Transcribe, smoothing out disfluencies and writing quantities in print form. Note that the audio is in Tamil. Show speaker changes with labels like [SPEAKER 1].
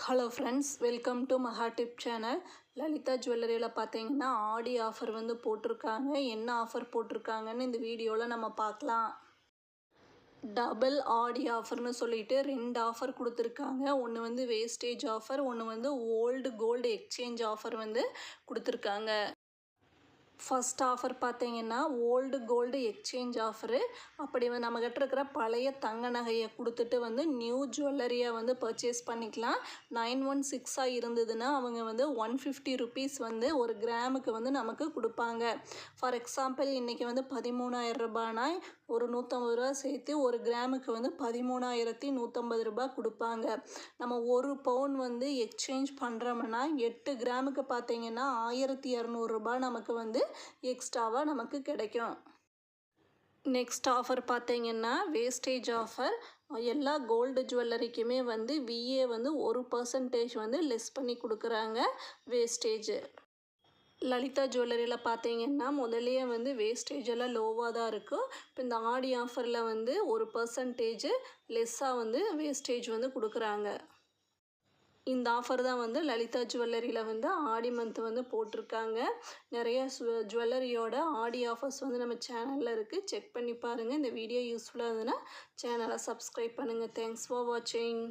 [SPEAKER 1] Hello friends, welcome to Maha tip channel. Lalitha ஜுவல்லரியில் பார்த்தீங்கன்னா ஆடி ஆஃபர் வந்து போட்டிருக்காங்க. என்ன ஆஃபர் போட்டிருக்காங்கன்னு இந்த வீடியோவில் நம்ம பார்க்கலாம். டபுள் ஆடி ஆஃபர்னு சொல்லிட்டு 2 ஆஃபர் கொடுத்துருக்காங்க. ஒன்று வந்து வேஸ்டேஜ் ஆஃபர், ஒன்று வந்து ஓல்டு கோல்டு எக்ஸ்சேஞ்ச் ஆஃபர் வந்து கொடுத்துருக்காங்க. ஃபஸ்ட் ஆஃபர் பார்த்தீங்கன்னா ஓல்டு கோல்டு எக்ஸ்சேஞ்ச் ஆஃபரு. அப்படி வந்து நம்மக்கிட்ட இருக்கிற பழைய தங்க நகையை கொடுத்துட்டு வந்து நியூ ஜுவல்லரியை வந்து பர்ச்சேஸ் பண்ணிக்கலாம். 916 இருந்ததுன்னா அவங்க வந்து 150 ருபீஸ் வந்து ஒரு கிராமுக்கு வந்து நமக்கு கொடுப்பாங்க. ஃபார் எக்ஸாம்பிள் இன்றைக்கி வந்து 13,000 ரூபாய்னா ஒரு 150 ரூபா சேர்த்து ஒரு கிராமுக்கு வந்து 13,150 ரூபாய் கொடுப்பாங்க. நம்ம ஒரு பவுன் வந்து எக்ஸ்சேஞ்ச் பண்ணுறோம்னா 8 கிராமுக்கு பார்த்தீங்கன்னா 1,200 ரூபாய் நமக்கு வந்து எக்ஸ்ட்ராவாக நமக்கு கிடைக்கும். நெக்ஸ்ட் ஆஃபர் பார்த்தீங்கன்னா வேஸ்டேஜ் ஆஃபர். எல்லா கோல்டு ஜுவல்லரிக்குமே வந்து விஏ வந்து 1% வந்து லெஸ் பண்ணி கொடுக்குறாங்க வேஸ்டேஜ். லலிதா ஜுவல்லரியில் பார்த்தீங்கன்னா முதலே வந்து வேஸ்டேஜ் எல்லாம் லோவாக தான் இருக்கும். இப்போ இந்த ஆடி ஆஃபரில் வந்து 1% லெஸ்ஸாக வந்து வேஸ்டேஜ் வந்து கொடுக்குறாங்க. இந்த ஆஃபர் தான் வந்து லலிதா ஜுவல்லரியில் வந்து ஆடி மந்த் வந்து போட்டிருக்காங்க. நிறைய ஜுவல்லரியோட ஆடி ஆஃபர்ஸ் வந்து நம்ம சேனலில் இருக்குது. செக் பண்ணி பாருங்கள். இந்த வீடியோ யூஸ்ஃபுல்லாக இருந்ததுன்னா சேனலை சப்ஸ்கிரைப் பண்ணுங்கள். தேங்க்ஸ் ஃபார் வாட்சிங்.